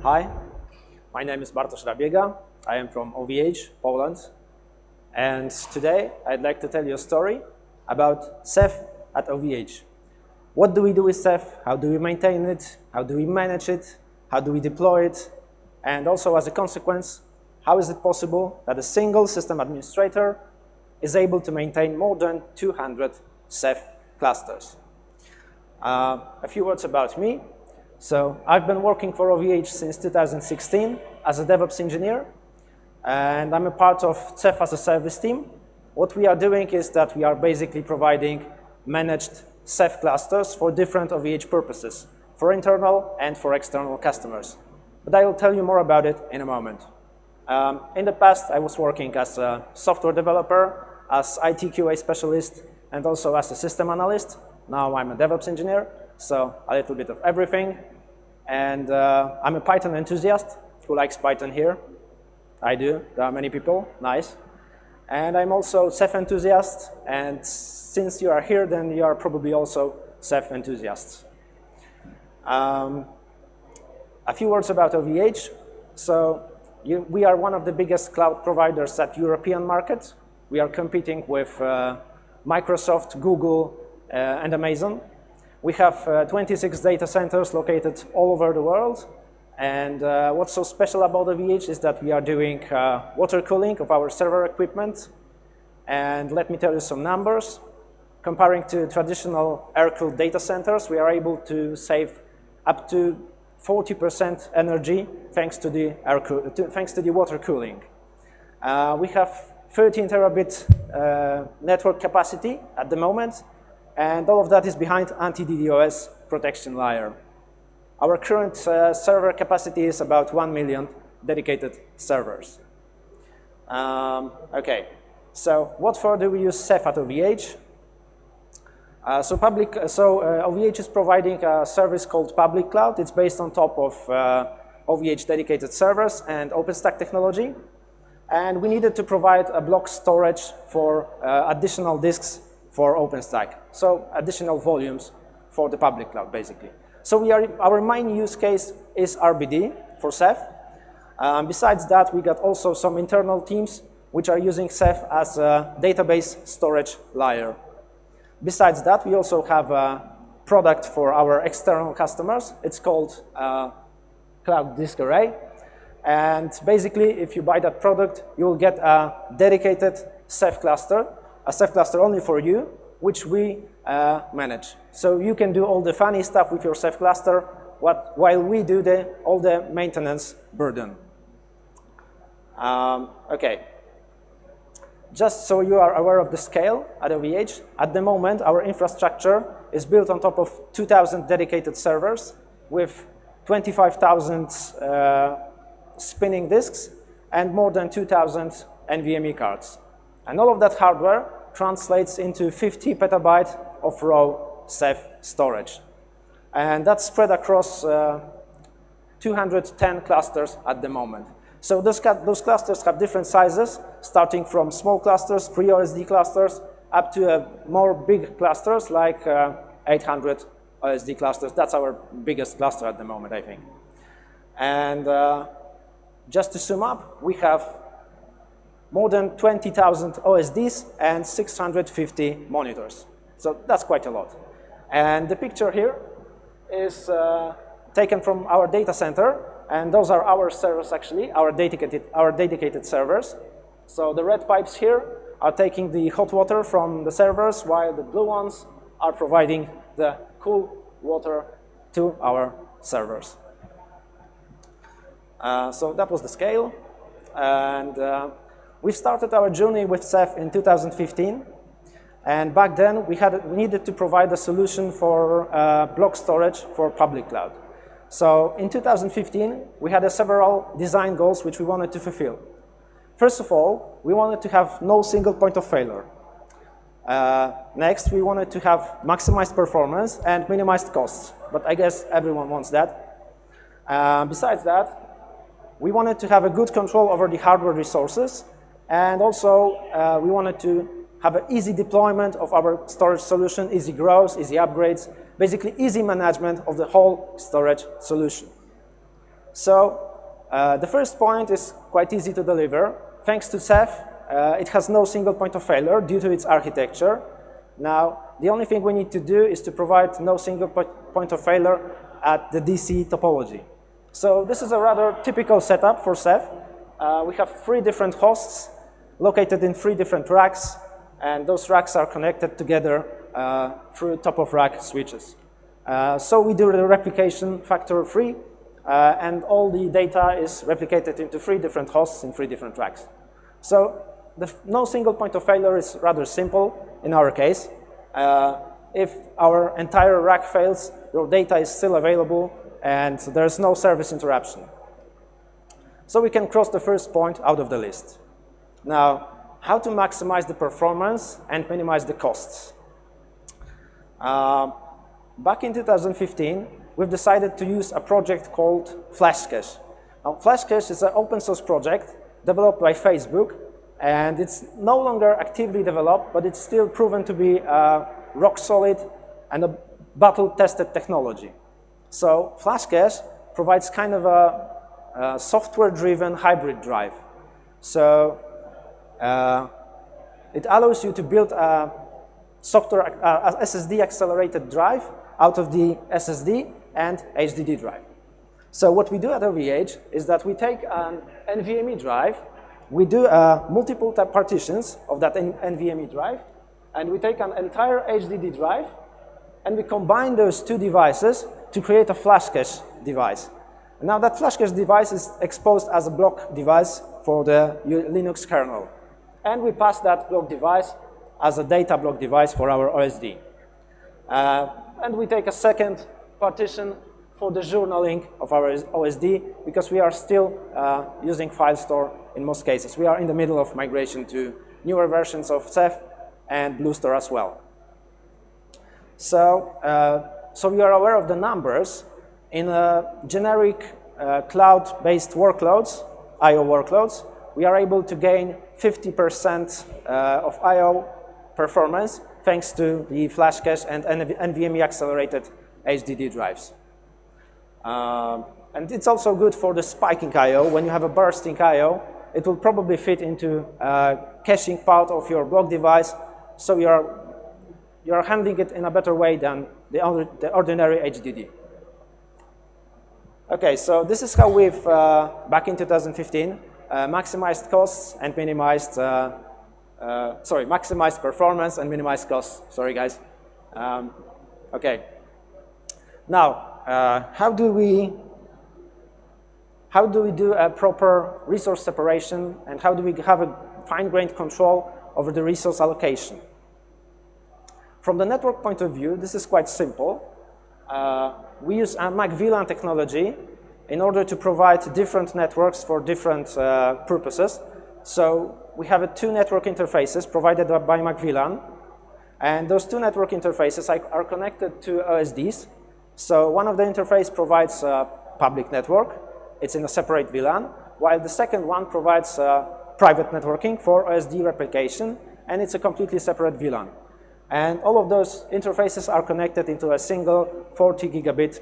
Hi, my name is Bartosz Rabiega. I am from OVH, Poland. And today I'd like to tell you a story about Ceph at OVH. What do we do with Ceph? How do we maintain it? How do we manage it? How do we deploy it? And also, as a consequence, how is it possible that a single system administrator is able to maintain more than 200 Ceph clusters? A few words about me. So I've been working for OVH since 2016 as a DevOps engineer, and I'm a part of Ceph as a service team. What we are doing is that we are basically providing managed Ceph clusters for different OVH purposes, for internal and for external customers. But I will tell you more about it in a moment. In the past, I was working as a software developer, as IT QA specialist, and also as a system analyst. Now I'm a DevOps engineer, so a little bit of everything. And I'm a Python enthusiast. Who likes Python here? I do. There are many people. Nice. And I'm also Ceph enthusiast. And since you are here, then you are probably also Ceph enthusiasts. A few words about OVH. So we are one of the biggest cloud providers at European market. We are competing with Microsoft, Google, and Amazon. We have 26 data centers located all over the world. And what's so special about OVH is that we are doing water cooling of our server equipment. And let me tell you some numbers. Comparing to traditional air-cooled data centers, we are able to save up to 40% energy thanks to the water cooling. We have 13 terabit network capacity at the moment, and all of that is behind anti-DDoS protection layer. Our current server capacity is about 1 million dedicated servers. Okay, so what for do we use Ceph at OVH? OVH is providing a service called Public Cloud. It's based on top of OVH dedicated servers and OpenStack technology. And we needed to provide a block storage for additional disks for OpenStack. So additional volumes for the public cloud, basically. So our main use case is RBD for Ceph. Besides that, we got also some internal teams which are using Ceph as a database storage layer. Besides that, we also have a product for our external customers. It's called Cloud Disk Array. And basically, if you buy that product, you will get a dedicated Ceph cluster, a Ceph cluster only for you, which we manage. So you can do all the funny stuff with your Ceph cluster while we do all the maintenance burden. Okay. Just so you are aware of the scale at OVH, at the moment, our infrastructure is built on top of 2,000 dedicated servers with 25,000 spinning disks and more than 2,000 NVMe cards. And all of that hardware translates into 50 petabytes of raw Ceph storage. And that's spread across 210 clusters at the moment. So those clusters have different sizes, starting from small clusters, pre-OSD clusters, up to more big clusters like 800 OSD clusters. That's our biggest cluster at the moment, I think. And just to sum up, we have more than 20,000 OSDs and 650 monitors. So that's quite a lot. And the picture here is taken from our data center. And those are our servers, actually, our dedicated servers. So the red pipes here are taking the hot water from the servers, while the blue ones are providing the cool water to our servers. So that was the scale. And we started our journey with Ceph in 2015. And back then, we needed to provide a solution for block storage for public cloud. So in 2015, we had several design goals which we wanted to fulfill. First of all, we wanted to have no single point of failure. Next, we wanted to have maximized performance and minimized costs. But I guess everyone wants that. Besides that, we wanted to have a good control over the hardware resources. And also, we wanted to have an easy deployment of our storage solution, easy growth, easy upgrades, basically easy management of the whole storage solution. So the first point is quite easy to deliver. Thanks to Ceph, it has no single point of failure due to its architecture. Now, the only thing we need to do is to provide no single point of failure at the DC topology. So this is a rather typical setup for Ceph. We have 3 different hosts located in 3 different racks, and those racks are connected together through top-of-rack switches. So we do the replication factor 3, and all the data is replicated into 3 different hosts in 3 different racks. So no single point of failure is rather simple in our case. If our entire rack fails, your data is still available and there's no service interruption. So we can cross the first point out of the list. Now, how to maximize the performance and minimize the costs? Back in 2015, we've decided to use a project called FlashCache. Now, FlashCache is an open source project developed by Facebook, and it's no longer actively developed, but it's still proven to be rock solid and a battle-tested technology. So FlashCache provides kind of a software-driven hybrid drive. So it allows you to build a SSD accelerated drive out of the SSD and HDD drive. So what we do at OVH is that we take an NVMe drive, we do multiple partitions of that NVMe drive, and we take an entire HDD drive, and we combine those 2 devices to create a FlashCache device. Now that FlashCache device is exposed as a block device for the Linux kernel. And we pass that block device as a data block device for our OSD. And we take a second partition for the journaling of our OSD, because we are still using file store in most cases. We are in the middle of migration to newer versions of Ceph and BlueStore as well. So, so we are aware of the numbers. In generic cloud-based workloads, I/O workloads, we are able to gain 50% of I/O performance thanks to the FlashCache and NVMe accelerated HDD drives. And it's also good for the spiking I/O. When you have a bursting I/O, it will probably fit into caching part of your block device, so you're handling it in a better way than the ordinary HDD. Okay, so this is how we've, back in 2015, maximized costs and minimized, maximized performance and minimized costs. Sorry, guys. Okay. Now, how do we do a proper resource separation, and how do we have a fine-grained control over the resource allocation? From the network point of view, this is quite simple. We use a MacVLAN technology in order to provide different networks for different purposes. So we have 2 network interfaces provided by MacVLAN, and those 2 network interfaces are connected to OSDs. So one of the interface provides a public network. It's in a separate VLAN, while the second one provides private networking for OSD replication, and it's a completely separate VLAN. And all of those interfaces are connected into a single 40 gigabit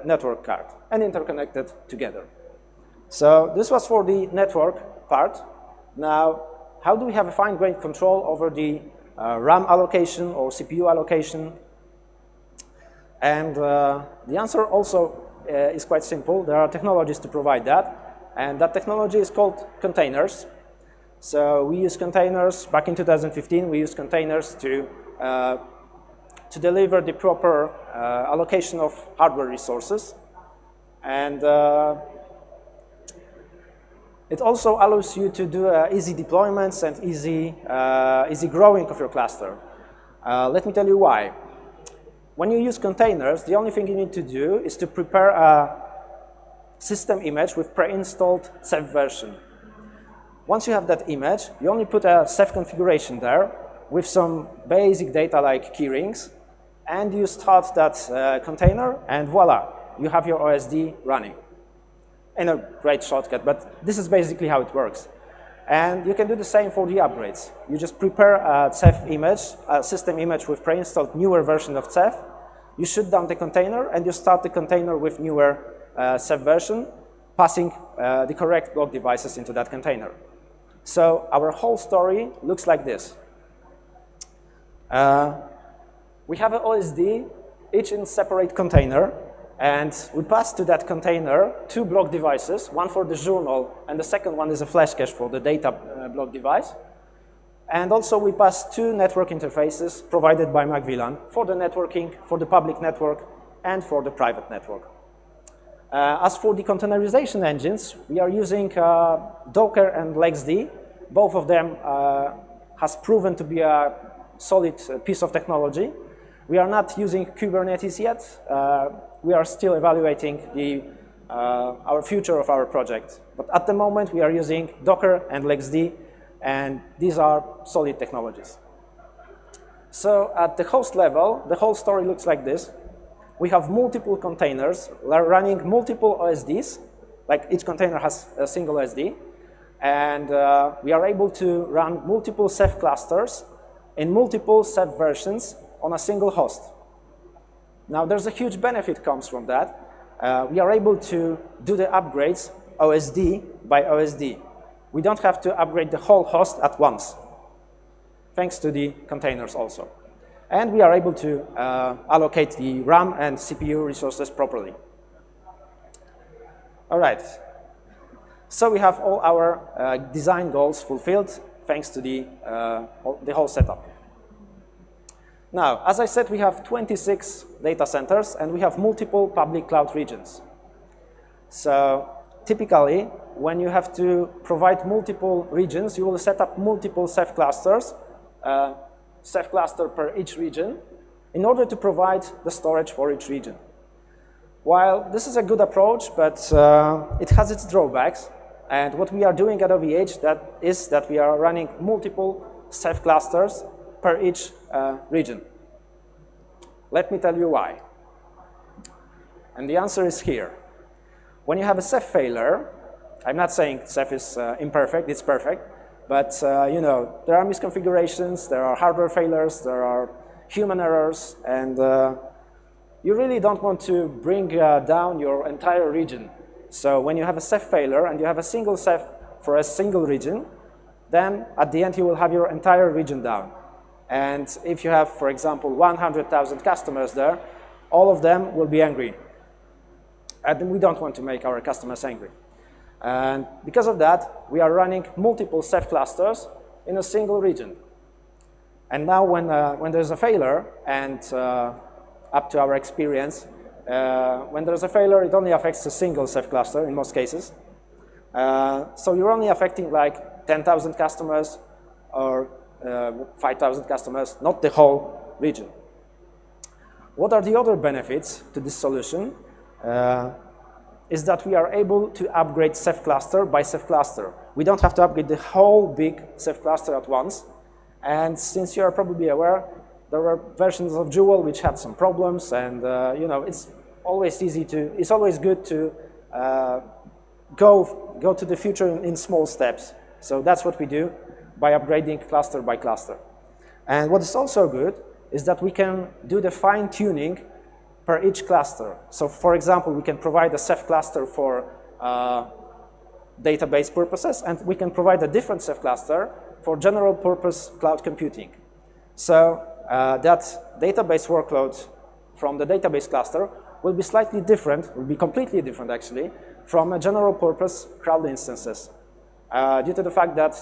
network card and interconnected together. So this was for the network part. Now, how do we have a fine-grained control over the RAM allocation or CPU allocation? And the answer also is quite simple. There are technologies to provide that, and that technology is called containers. So we use containers. Back in 2015, we used containers to deliver the proper allocation of hardware resources. And it also allows you to do easy deployments and easy growing of your cluster. Let me tell you why. When you use containers, the only thing you need to do is to prepare a system image with pre-installed Ceph version. Once you have that image, you only put a Ceph configuration there with some basic data like keyrings, and you start that container, and voila, you have your OSD running. In a great shortcut, but this is basically how it works. And you can do the same for the upgrades. You just prepare a Ceph image, a system image with pre-installed newer version of Ceph. You shut down the container, and you start the container with newer Ceph version. passing the correct block devices into that container. So our whole story looks like this. We have an OSD, each in separate container, and we pass to that container 2 block devices, one for the journal, and the second one is a flash cache for the data block device. And also we pass 2 network interfaces provided by MacVLAN for the networking, for the public network, and for the private network. As for the containerization engines, we are using Docker and LXD. Both of them has proven to be a solid piece of technology. We are not using Kubernetes yet. We are still evaluating our future of our project. But at the moment, we are using Docker and LXD, and these are solid technologies. So at the host level, the whole story looks like this. We have multiple containers running multiple OSDs, like each container has a single OSD, and we are able to run multiple Ceph clusters in multiple Ceph versions on a single host. Now there's a huge benefit comes from that. We are able to do the upgrades OSD by OSD. We don't have to upgrade the whole host at once, thanks to the containers also. And we are able to allocate the RAM and CPU resources properly. All right. So we have all our design goals fulfilled thanks to the whole setup. Now, as I said, we have 26 data centers and we have multiple public cloud regions. So typically, when you have to provide multiple regions, you will set up multiple Ceph clusters, Ceph cluster per each region, in order to provide the storage for each region. While this is a good approach, but it has its drawbacks. And what we are doing at OVH is that we are running multiple Ceph clusters per each region. Let me tell you why. And the answer is here. When you have a Ceph failure, I'm not saying Ceph is imperfect, it's perfect, but you know, there are misconfigurations, there are hardware failures, there are human errors, and you really don't want to bring down your entire region. So when you have a Ceph failure and you have a single Ceph for a single region, then at the end you will have your entire region down. And if you have, for example, 100,000 customers there, all of them will be angry. And we don't want to make our customers angry. And because of that, we are running multiple Ceph clusters in a single region. And now when there's a failure, and up to our experience, when there's a failure, it only affects a single Ceph cluster in most cases. So you're only affecting like 10,000 customers or 5,000 customers, not the whole region. What are the other benefits to this solution? Is that we are able to upgrade Ceph cluster by Ceph cluster. We don't have to upgrade the whole big Ceph cluster at once. And since you are probably aware, there were versions of Jewel which had some problems, and you know, it's always good to go to the future in small steps. So that's what we do by upgrading cluster by cluster. And what is also good is that we can do the fine-tuning per each cluster. So for example, we can provide a Ceph cluster for database purposes, and we can provide a different Ceph cluster for general purpose cloud computing. So that database workload from the database cluster will be slightly different, will be completely different actually, from a general purpose cloud instances. Due to the fact that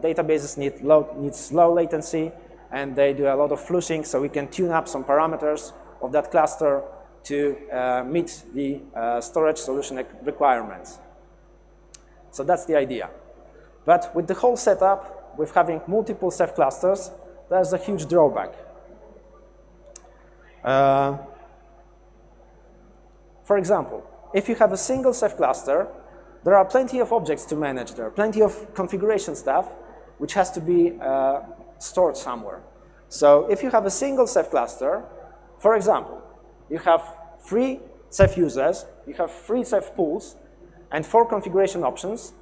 databases need low latency and they do a lot of flushing, so we can tune up some parameters of that cluster to meet the storage solution requirements. So that's the idea. But with the whole setup, with having multiple Ceph clusters, there's a huge drawback. For example, if you have a single Ceph cluster, there are plenty of objects to manage. There are plenty of configuration stuff which has to be stored somewhere. So if you have a single Ceph cluster, for example, you have 3 Ceph users, you have 3 Ceph pools, and 4 configuration options,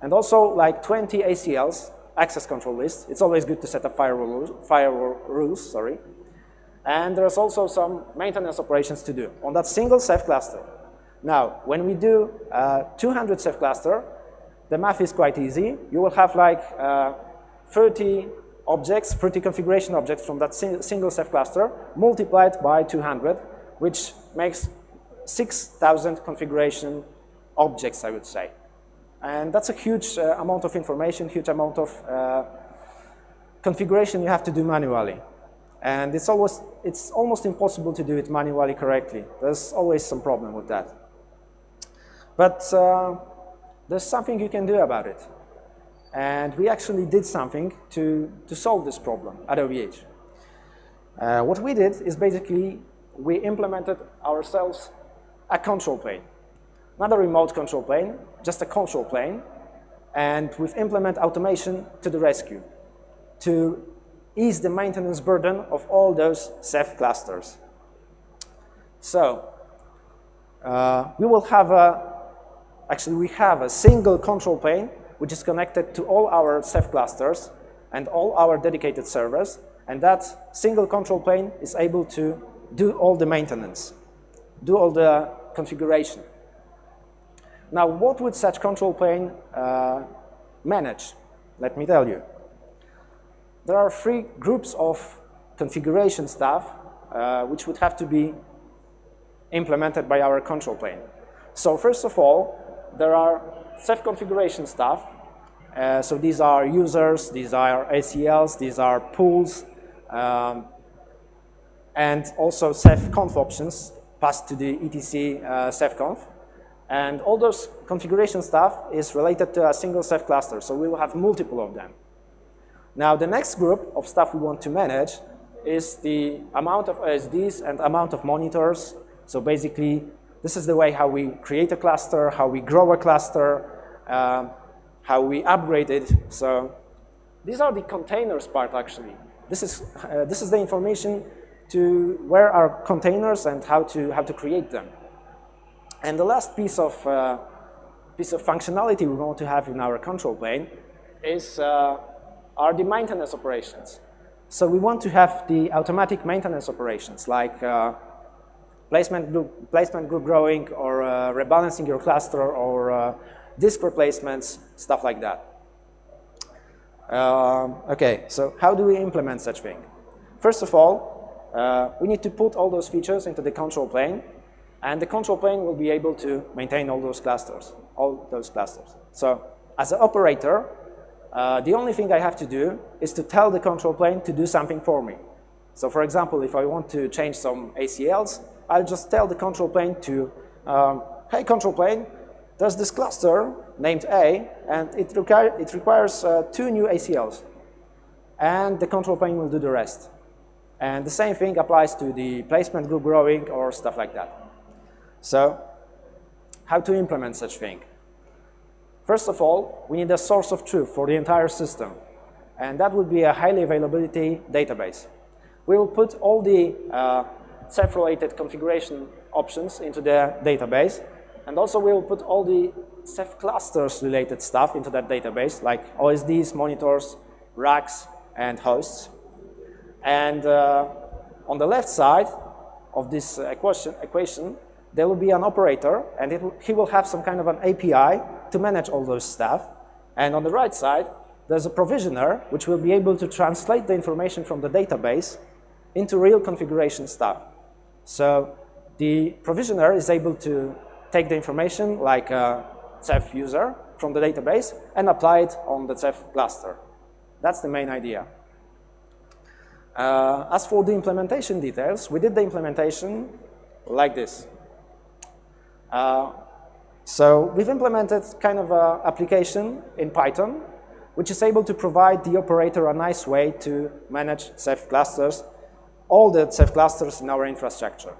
and also like 20 ACLs, access control lists. It's always good to set up firewall rules, sorry. And there's also some maintenance operations to do on that single Ceph cluster. Now, when we do 200 Ceph cluster, the math is quite easy. You will have like 30 objects, 30 configuration objects from that single Ceph cluster multiplied by 200, which makes 6,000 configuration objects, I would say. And that's a huge amount of information, huge amount of configuration you have to do manually. And it's almost impossible to do it manually correctly. There's always some problem with that. But there's something you can do about it. And we actually did something to solve this problem at OVH. What we did is basically we implemented ourselves a control plane. Not a remote control plane, just a control plane. And we've implemented automation to the rescue to ease the maintenance burden of all those Ceph clusters. So we will have we have a single control plane which is connected to all our Ceph clusters and all our dedicated servers, and that single control plane is able to do all the maintenance, do all the configuration. Now, what would such control plane manage? Let me tell you. There are 3 groups of configuration stuff which would have to be implemented by our control plane. So first of all, there are Ceph configuration stuff. So these are users, these are ACLs, these are pools, and also Ceph conf options passed to the etc Ceph conf. And all those configuration stuff is related to a single Ceph cluster, so we will have multiple of them. Now, the next group of stuff we want to manage is the amount of OSDs and amount of monitors. So basically, this is the way how we create a cluster, how we grow a cluster, how we upgrade it. So these are the containers part, actually. This is the information to where are containers and how to create them. And the last piece of functionality we want to have in our control plane is are the maintenance operations. So we want to have the automatic maintenance operations like placement group growing or rebalancing your cluster or disk replacements, stuff like that. Okay, so how do we implement such thing? First of all, we need to put all those features into the control plane, and the control plane will be able to maintain all those clusters. So as an operator, the only thing I have to do is to tell the control plane to do something for me. So for example, if I want to change some ACLs, I'll just tell the control plane to, hey control plane, there's this cluster named A, and it requires 2 new ACLs. And the control plane will do the rest. And the same thing applies to the placement group growing or stuff like that. So how to implement such thing? First of all, we need a source of truth for the entire system, and that would be a highly availability database. We will put all the Ceph-related configuration options into the database, and also we will put all the Ceph clusters-related stuff into that database, like OSDs, monitors, racks, and hosts. And on the left side of this equation, there will be an operator, and he will have some kind of an API to manage all those stuff. And on the right side, there's a provisioner, which will be able to translate the information from the database into real configuration stuff. So the provisioner is able to take the information, like a Ceph user, from the database and apply it on the Ceph cluster. That's the main idea. As for the implementation details, we did the implementation like this. So we've implemented kind of an application in Python, which is able to provide the operator a nice way to manage Ceph clusters, all the Ceph clusters in our infrastructure.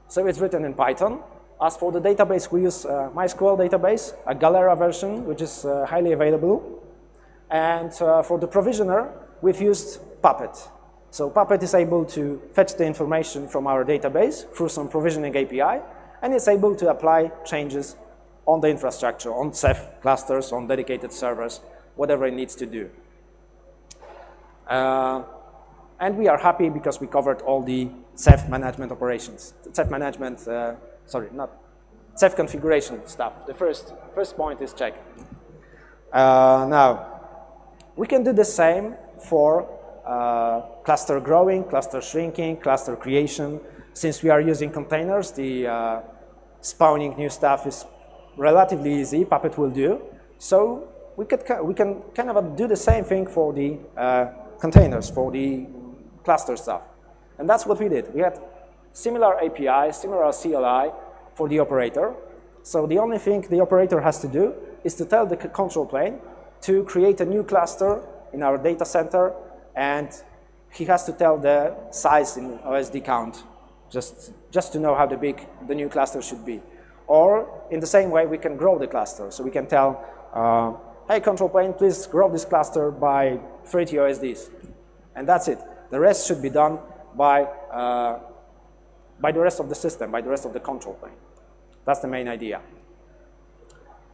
So it's written in Python. As for the database, we use MySQL database, a Galera version, which is highly available. And for the provisioner, we've used Puppet. So Puppet is able to fetch the information from our database through some provisioning API, and it's able to apply changes on the infrastructure, on Ceph clusters, on dedicated servers, whatever it needs to do. And we are happy because we covered all the Ceph management operations. Ceph management, sorry, not Ceph configuration stuff. The first point is check. Now, we can do the same for cluster growing, cluster shrinking, cluster creation. Since we are using containers, the spawning new stuff is relatively easy. Puppet will do. So we can kind of do the same thing for the containers, for the cluster stuff. And that's what we did. We had similar API, similar CLI for the operator. So the only thing the operator has to do is to tell the control plane to create a new cluster in our data center, and he has to tell the size in OSD count, just to know how big the new cluster should be. Or in the same way, we can grow the cluster. So we can tell, hey, control plane, please grow this cluster by 30 OSDs. And that's it. The rest should be done by the rest of the system, by the rest of the control plane. That's the main idea.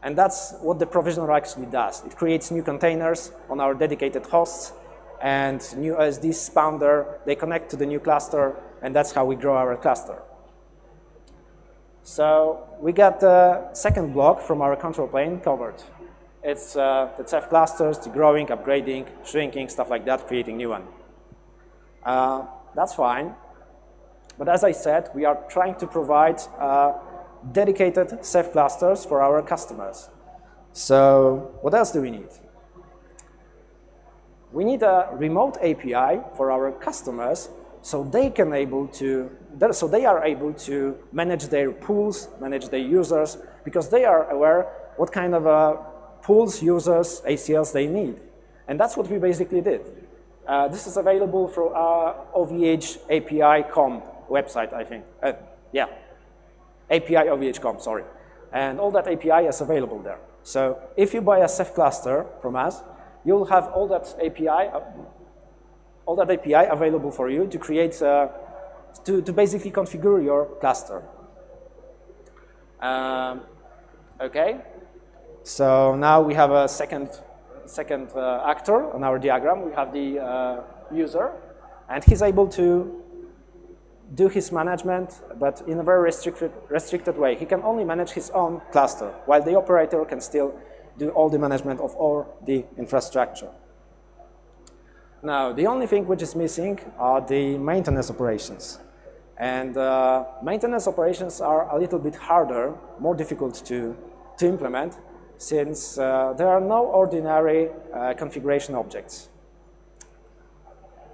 And that's what the provisioner actually does. It creates new containers on our dedicated hosts, and new OSDs spawn there. They connect to the new cluster, and that's how we grow our cluster. So we got the second block from our control plane covered. It's the Ceph clusters, the growing, upgrading, shrinking, stuff like that, creating new one. That's fine. But as I said, we are trying to provide dedicated Ceph clusters for our customers. So what else do we need? We need a remote API for our customers so they are able to manage their pools, manage their users, because they are aware what kind of pools, users, ACLs they need. And that's what we basically did. This is available through our OVH API.com website, I think. Yeah, API OVH.com, sorry. And all that API is available there. So if you buy a Ceph cluster from us, you'll have all that API available for you to create, to basically configure your cluster. Okay, so now we have a second actor on our diagram. We have the user, and he's able to do his management, but in a very restricted way. He can only manage his own cluster, while the operator can still do all the management of all the infrastructure. Now, the only thing which is missing are the maintenance operations. And maintenance operations are a little bit harder, more difficult to implement, since there are no ordinary configuration objects.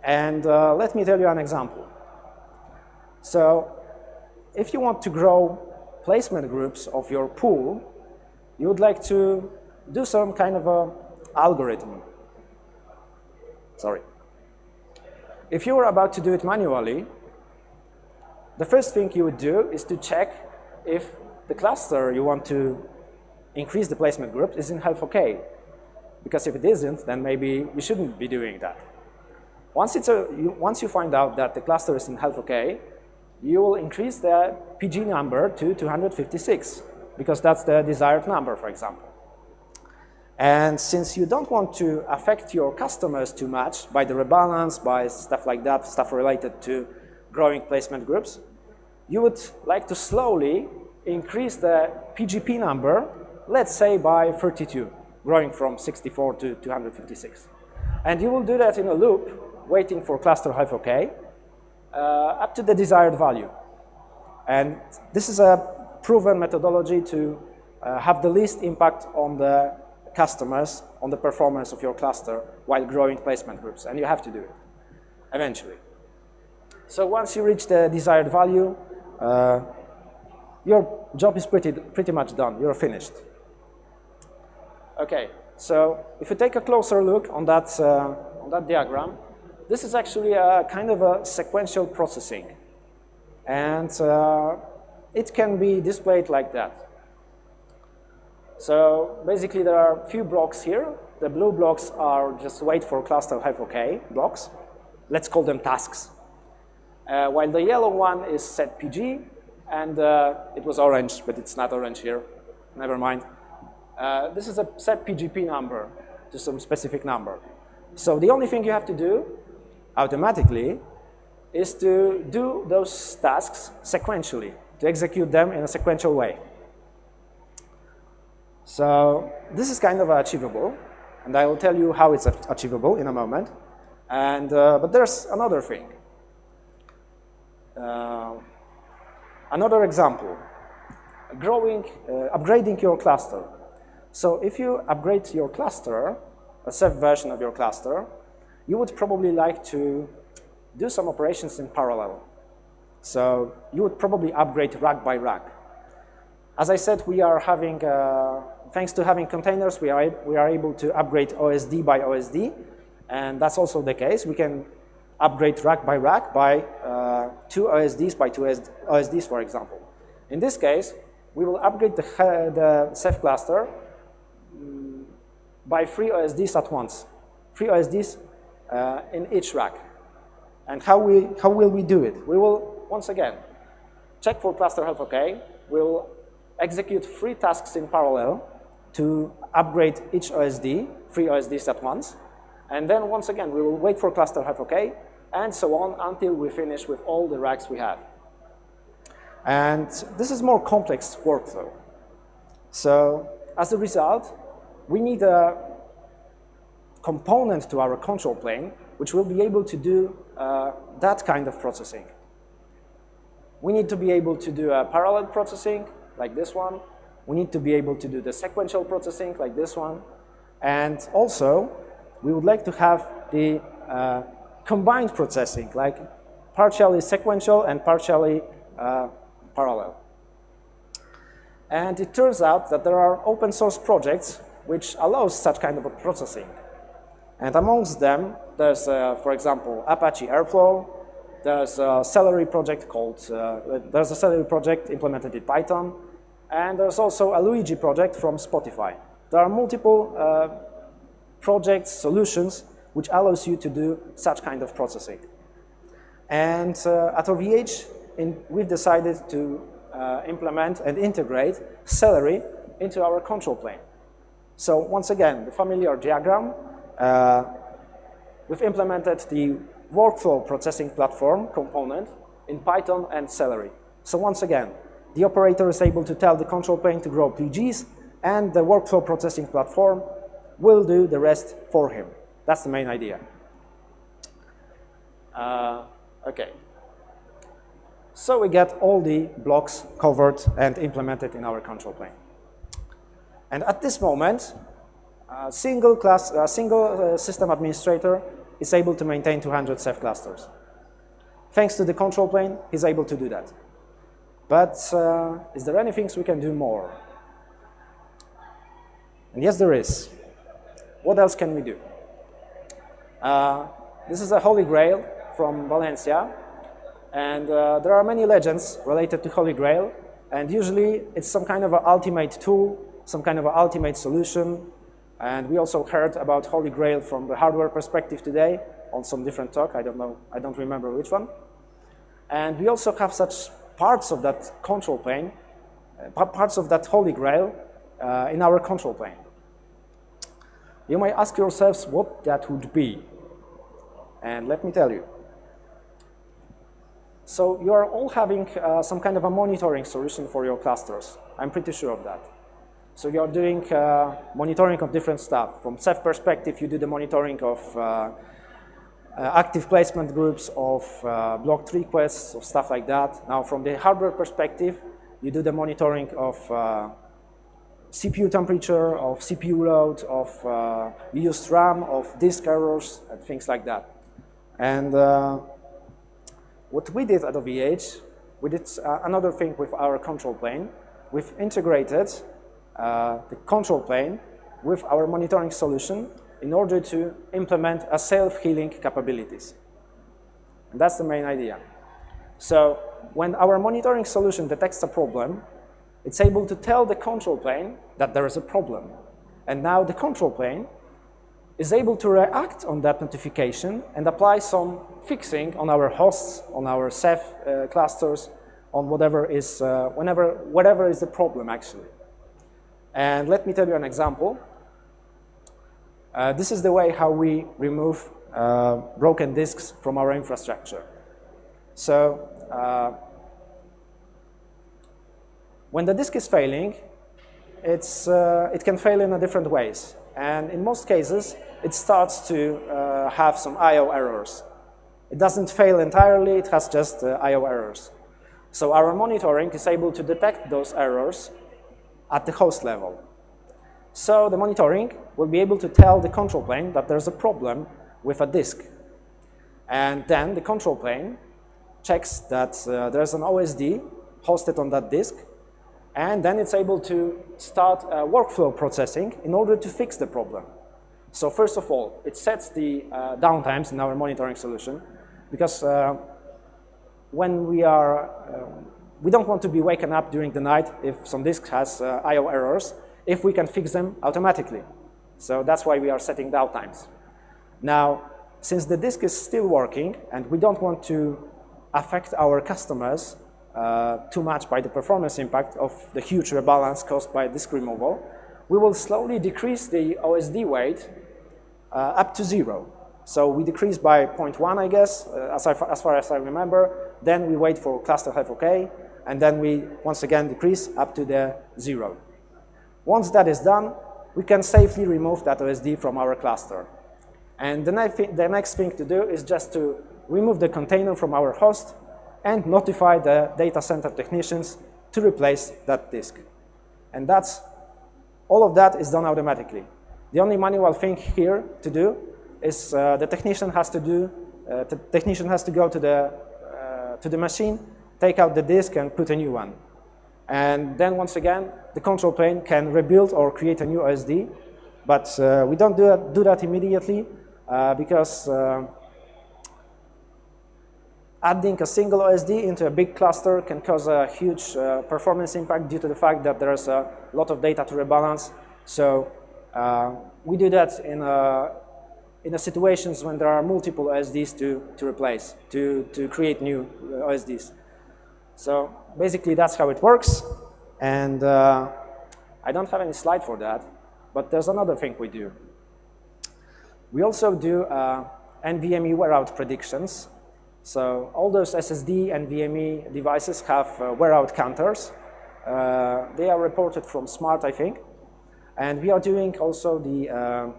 And let me tell you an example. So if you want to grow placement groups of your pool, you would like to do some kind of a algorithm. Sorry. If you were about to do it manually, the first thing you would do is to check if the cluster you want to increase the placement group is in health OK. Because if it isn't, then maybe you shouldn't be doing that. Once you find out that the cluster is in health OK, you will increase the PG number to 256, because that's the desired number, for example. And since you don't want to affect your customers too much by the rebalance, by stuff like that, stuff related to growing placement groups, you would like to slowly increase the PGP number, let's say by 32, growing from 64 to 256. And you will do that in a loop, waiting for cluster health OK, up to the desired value. And this is a proven methodology to have the least impact on the customers, on the performance of your cluster while growing placement groups. And you have to do it eventually. So once you reach the desired value, your job is pretty much done. You're finished. Okay, so if you take a closer look on that diagram, this is actually a kind of a sequential processing. And it can be displayed like that. So basically there are a few blocks here. The blue blocks are just wait for cluster health OK blocks. Let's call them tasks. While the yellow one is set PG, and it was orange, but it's not orange here. Never mind. This is a set PGP number to some specific number. So the only thing you have to do automatically is to do those tasks sequentially, to execute them in a sequential way. So this is kind of achievable, and I will tell you how it's achievable in a moment. And but there's another thing. Another example, upgrading your cluster. So if you upgrade your cluster, a Ceph version of your cluster, you would probably like to do some operations in parallel. So you would probably upgrade rack by rack. As I said, we are having, thanks to having containers, we are able to upgrade OSD by OSD, and that's also the case. We can upgrade rack by 2 OSDs by 2 OSDs, for example. In this case, we will upgrade the Ceph cluster by 3 OSDs at once, 3 OSDs in each rack. And how will we do it? We will, once again, check for cluster health OK. We'll execute 3 tasks in parallel to upgrade each OSD, 3 OSDs at once. And then, once again, we will wait for cluster health OK, and so on until we finish with all the racks we have. And this is more complex workflow. So, as a result, we need a component to our control plane which will be able to do that kind of processing. We need to be able to do a parallel processing, like this one. We need to be able to do the sequential processing, like this one. And also, we would like to have the combined processing, like partially sequential and partially parallel. And it turns out that there are open source projects which allows such kind of a processing. And amongst them, there's, for example, Apache Airflow. There's a Celery project there's a Celery project implemented in Python. And there's also a Luigi project from Spotify. There are multiple projects, solutions, which allows you to do such kind of processing. And at OVH, we've decided to implement and integrate Celery into our control plane. So once again, the familiar diagram, we've implemented the workflow processing platform component in Python and Celery. So once again, the operator is able to tell the control plane to grow PGs, and the workflow processing platform will do the rest for him. That's the main idea. Okay. So we get all the blocks covered and implemented in our control plane. And at this moment, a single system administrator is able to maintain 200 Ceph clusters. Thanks to the control plane, he's able to do that. But is there anything we can do more? And yes, there is. What else can we do? This is a Holy Grail from Valencia. And there are many legends related to Holy Grail. And usually, it's some kind of an ultimate tool, some kind of an ultimate solution. And we also heard about Holy Grail from the hardware perspective today on some different talk. I don't remember which one. And we also have such parts of that control plane, parts of that Holy Grail in our control plane. You might ask yourselves what that would be. And let me tell you. So you are all having some kind of a monitoring solution for your clusters. I'm pretty sure of that. So you are doing monitoring of different stuff. From Ceph perspective, you do the monitoring of active placement groups, of blocked requests, of stuff like that. Now, from the hardware perspective, you do the monitoring of CPU temperature, of CPU load, of used RAM, of disk errors, and things like that. And what we did at OVH, we did another thing with our control plane. We've integrated the control plane with our monitoring solution in order to implement a self-healing capabilities. And that's the main idea. So when our monitoring solution detects a problem, it's able to tell the control plane that there is a problem. And now the control plane is able to react on that notification and apply some fixing on our hosts, on our Ceph clusters, on whatever is the problem actually. And let me tell you an example. This is the way how we remove broken disks from our infrastructure. So when the disk is failing, it can fail in different ways. And in most cases, it starts to have some I/O errors. It doesn't fail entirely, it has just I/O errors. So our monitoring is able to detect those errors at the host level. So the monitoring will be able to tell the control plane that there's a problem with a disk. And then the control plane checks that there's an OSD hosted on that disk, and then it's able to start workflow processing in order to fix the problem. So first of all, it sets the downtimes in our monitoring solution, because when we don't want to be waken up during the night if some disk has I/O errors, if we can fix them automatically. So that's why we are setting downtimes. Now, since the disk is still working and we don't want to affect our customers too much by the performance impact of the huge rebalance caused by disk removal, we will slowly decrease the OSD weight up to 0. So we decrease by 0.1, I guess, as far as I remember. Then we wait for cluster health OK, and then we once again decrease up to the 0. Once that is done, we can safely remove that OSD from our cluster. And the next thing to do is just to remove the container from our host and notify the data center technicians to replace that disk. And all of that is done automatically. The only manual thing here to do is the technician has to go to the machine, take out the disk and put a new one. And then once again, the control plane can rebuild or create a new OSD, but we don't do that immediately because adding a single OSD into a big cluster can cause a huge performance impact due to the fact that there's a lot of data to rebalance. So we do that in the situations when there are multiple OSDs to replace, to create new OSDs. So basically that's how it works. And I don't have any slide for that, but there's another thing we do. We also do NVMe wear-out predictions. So all those SSD and NVMe devices have wear-out counters. They are reported from Smart, I think. And we are doing also the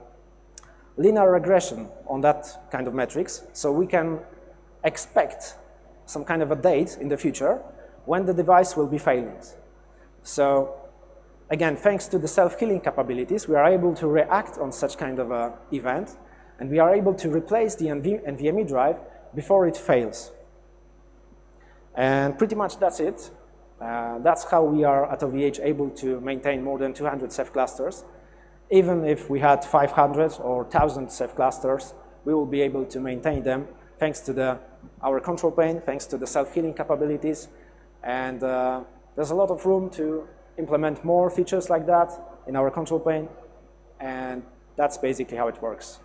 linear regression on that kind of metrics. So we can expect some kind of a date in the future when the device will be failing. So again, thanks to the self-healing capabilities, we are able to react on such kind of an event, and we are able to replace the NVMe drive before it fails. And pretty much that's it. That's how we are at OVH able to maintain more than 200 Ceph clusters. Even if we had 500 or 1,000 Ceph clusters, we will be able to maintain them thanks to our control plane, thanks to the self-healing capabilities. And there's a lot of room to implement more features like that in our control plane. And that's basically how it works.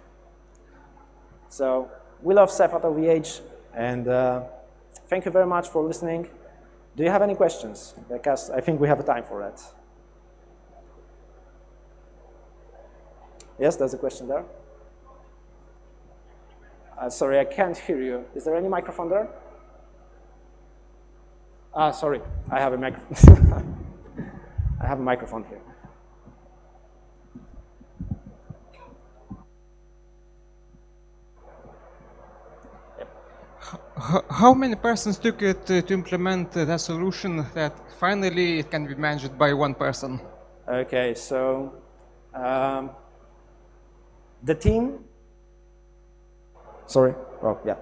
So we love Ceph at OVH, and thank you very much for listening. Do you have any questions? Because I think we have time for that. Yes, there's a question there. Sorry, I can't hear you. Is there any microphone there? Sorry, I have a microphone. I have a microphone here. How many persons took it to implement that solution that finally it can be managed by one person? Okay, so the team, sorry, oh yeah.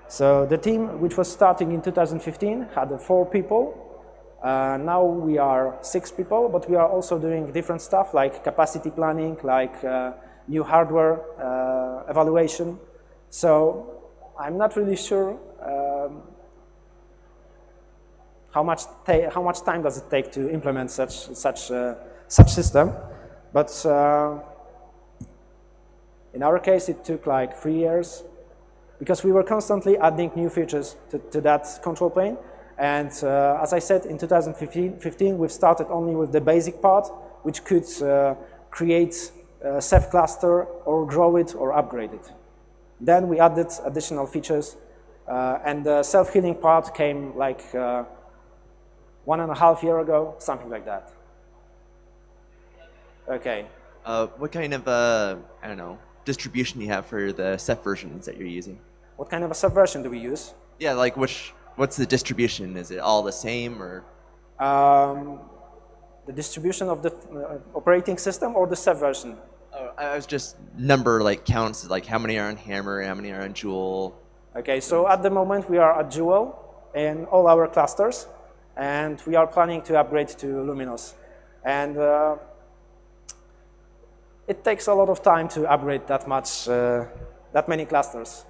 So the team, which was starting in 2015, had 4 people. Now we are 6 people, but we are also doing different stuff like capacity planning, like new hardware evaluation. So I'm not really sure how much time does it take to implement such system, but in our case it took like 3 years because we were constantly adding new features to that control plane. And as I said, in 2015 we've started only with the basic part, which could create a Ceph cluster or grow it or upgrade it. Then we added additional features, and the self-healing part came like 1.5 years ago, something like that. Okay. What kind of, I don't know, distribution you have for the Ceph versions that you're using? What kind of a subversion do we use? Yeah, like what's the distribution? Is it all the same or? The distribution of the operating system or the subversion? Oh, I was just number like counts, like how many are on Hammer, how many are on Joule. Okay, so at the moment we are at Joule in all our clusters, and we are planning to upgrade to Luminous. And it takes a lot of time to upgrade that many clusters.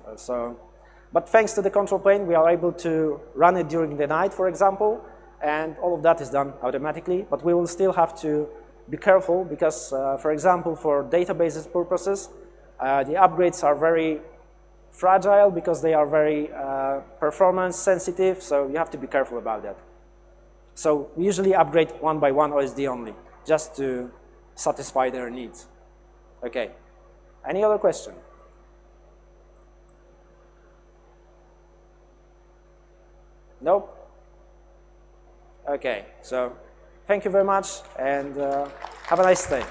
But thanks to the control plane, we are able to run it during the night, for example, and all of that is done automatically. But we will still have to be careful because, for example, for databases purposes, the upgrades are very fragile because they are very performance sensitive, so you have to be careful about that. So we usually upgrade one by one OSD only, just to satisfy their needs. Okay, any other question? Nope? Okay, so thank you very much and have a nice day.